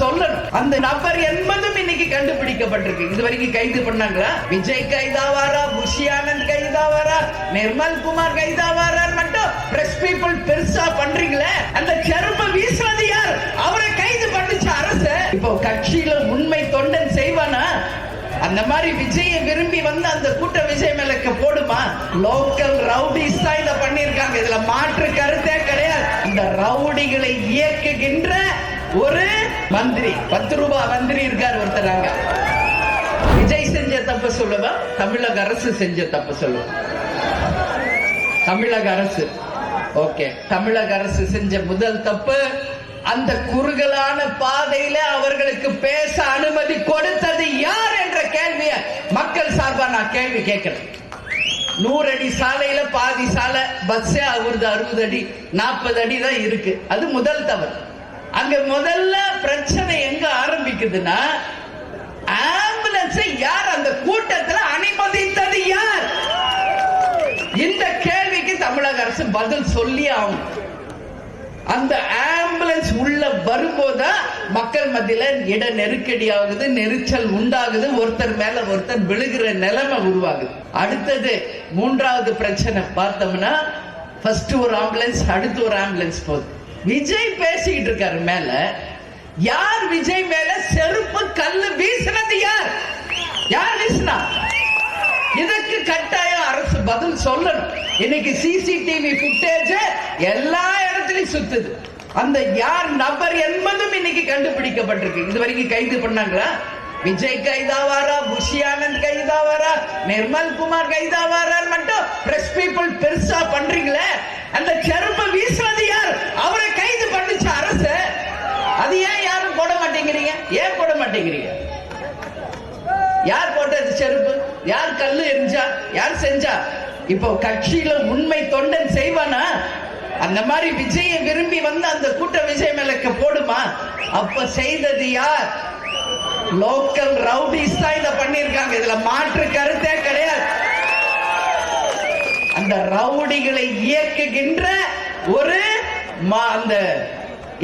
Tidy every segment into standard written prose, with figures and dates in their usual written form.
சொல்லணும். அந்த நபர் என்பதும் இன்னைக்கு கண்டுபிடிக்கப்பட்டிருக்கு. இதுவரைக்கும் கைது பண்ணாங்களா? விஜய் கைதாவாரா, புஷி ஆனந்த் கைதாவாரா, நிர்மல் குமார் கைதாவாரா மட்டும் பிரஸ் பீப்புள் பெருசா பண்றீங்களே, அந்த செருப்பு வீசுறது யார்? அவரை கைது பண்ணிச்சு அரசு. இப்போ கட்சியில உண்மை தொண்டன் செய்வானா? அந்த மாதிரி விஜய விரும்பி வந்து அந்த கூட்ட விஜய் மேலக்க போடுமா? லோக்கல் ரவுடிஸ் தான் இத பண்ணிருக்காங்க. இதுல மாற்று கருத்தே கிடையாது. இந்த ரவுடிகளை இயக்குகின்ற ஒரு மந்திரி, 10 ரூபாய் மந்திரி இருக்கார் ஒருத்தராங்க. விஜய் செஞ்ச தப்பு சொல்லுவா, தமிழக அரசு செஞ்ச தப்பு சொல்லுவா. தமிழக அரசு ஓகே, தமிழக அரசு செஞ்ச முதல் தப்பு, அந்த குறுகலான பாதையில அவர்களுக்கு பேச அனுமதி கொடுத்தது யார் என்ற கேள்வியை மக்கள் சார்பா நான் கேள்வி கேட்கிறேன். 100 அடி சாலையில பாதி சாலை பஸ் அவரது 60 அடி 40 அடி தான் இருக்கு. அது முதல் தவறு. அங்க முதல்ல பிரச்சனை எங்க ஆரம்பிக்குதுன்னா, ஆம்புலன்ஸை யார் அந்த கூட்டத்தில் அனுமதித்தது யார்? இந்த கேள்விக்கு தமிழக அரசு பதில் சொல்லி ஆகும். அந்த ஆம்புலன்ஸ் உள்ள வரும்போது மக்கள் மத்தியில இட நெருக்கடி ஆகுது, நெரிச்சல் உண்டாகுது, ஒருத்தர் மேல ஒருத்தர் விழுகிற நிலைமை உருவாகுது. அடுத்தது 3வது பிரச்சனை பார்த்தோம்னா, ஃபர்ஸ்ட் ஒரு ஆம்புலன்ஸ், அடுத்து ஒரு ஆம்புலன்ஸ் போகுது. விஜய் பேசிக்கிட்டு இருக்காரு மேல. யார் விஜய் மேல செருப்பு கல்லு வீசினது? யார் யார் வீசினா? இதற்கு கட்டாயம் அரசு பதில் சொல்லணும். இன்னைக்கு சிசிடிவி ஃபுட்டேஜ் எல்லா இடத்துலயும் சுத்துது. அந்த யார் நபர் என்பதும் இன்னைக்கு கண்டுபிடிக்கப்பட்டிருக்கு. இதுவரைக்கும் கைது பண்ணாங்களா? விஜய் கைதாவாரா, புஷி ஆனந்த் கைதாவாரா, நிர்மல் குமார் கைதாவாரா மட்டும் பிரஸ் பீப்புள் பெருசா பண்றீங்களே, அந்த செருப்பு வீசுறது யார்? அவரை கைது பண்ணிச்சு அரசு. அது ஏன் யாரும் போட மாட்டேங்கிறீங்க? ஏன் போட மாட்டேங்கிறீங்க? யார் போட்டது செருப்பு? யார் கல்லு எரிஞ்சா? யார் செஞ்சா? இப்போ கட்சியில உண்மை தொண்டன் செய்வானா? அந்த மாதிரி விஜய விரும்பி வந்து அந்த கூட்ட விஜய் மேலக்க போடுமா? அப்ப செய்தது யார்? லோக்கல் ரவுடிஸ் தான் இத பண்ணிருக்காங்க. இதுல மாற்று கருத்தே கிடையாது. அந்த ரவுடிகளை இயக்குகின்ற ஒரு அந்த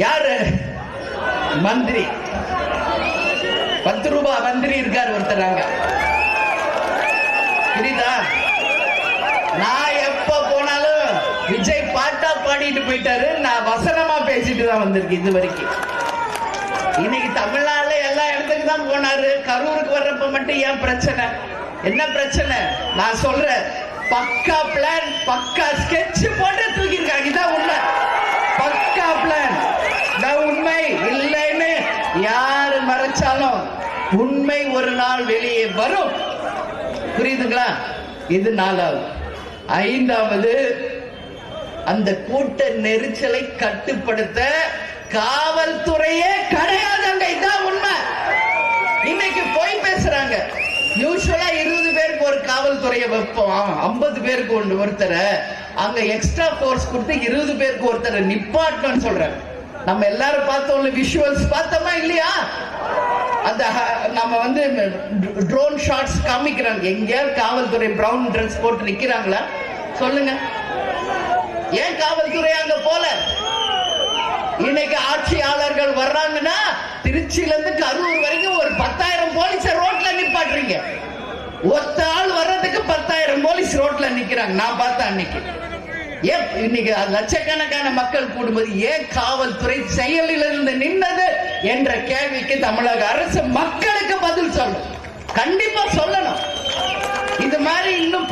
யாரு மந்திரி, 10 ரூபாய் மந்திரி இருக்கார் ஒருத்தராங்க. புரியுதா? நான் எப்ப போனாலும் விஜய் பாட்டா பாடிட்டு போயிட்டாரு, நான் வசனமா பேசிட்டு தான் வந்திருக்கேன் இது வரைக்கும். இன்னைக்கு தமிழ்நாடுல எல்லா இடத்துக்கு தான் போனாரு. கரூருக்கு வர்றப்ப மட்டும் ஏன் பிரச்சனை? என்ன பிரச்சனை? நான் சொல்றேன், பக்கா பிளான், பக்கா ஸ்கெட்ச் போட்டு தூக்கிருக்காங்க. இதான் உண்மை. பக்கா பிளான் உண்மை. இல்லைன்னு யாரு மறைச்சாலும் உண்மை ஒரு நாள் வெளியே வரும். புரியுதுங்களா? இது 4வது. 5வது, அந்த கூட்ட நெரிச்சலை கட்டுப்படுத்த காவல்துறையே கிடையாதுங்க. இதான் உண்மை. இன்னைக்கு போய் பேசுறாங்க. யூசுவலா 20 பேருக்கு ஒரு காவல்துறையை வைப்போம், 50 பேருக்கு ஒருத்தரை அங்க எக்ஸ்ட்ரா போர்ஸ் கொடுத்து 20 பேருக்கு ஒருத்தரை நிப்பாட்டணும்னு சொல்றாங்க. நம்ம எல்லாரும் பார்த்தோம்ல, விஷுவல்ஸ் பார்த்தோமா இல்லையா? அந்த நம்ம வந்து ட்ரோன் ஷாட்ஸ் காமிக்கிறாங்க. எங்கேயாவது காவல்துறை பிரவுன் ட்ரெஸ் போட்டு நிக்கிறாங்களா? சொல்லுங்க. ஏன் காவல்துறை அங்க போல? இன்னைக்கு ஆட்சியாளர்கள் வர்றாங்கன்னா திருச்சியில இருந்து கரூர் வரைக்கும் ஒரு 10,000 போலீஸ் ரோட்ல நிப்பாட்டுறீங்க. ஒத்த ஆள் வர்றதுக்கு 10,000 போலீஸ் ரோட்ல நிக்கிறாங்க. நான் பார்த்தேன் அன்னைக்கு. ஏன் இன்னைக்கு லட்சக்கணக்கான மக்கள் கூடும்போது ஏன் காவல்துறை செயலில் இருந்து நின்னது என்ற கேள்விக்கு தமிழக அரசு மக்களுக்கு பதில் சொல்லணும். கண்டிப்பா சொல்லணும். இது மாதிரி இன்னும்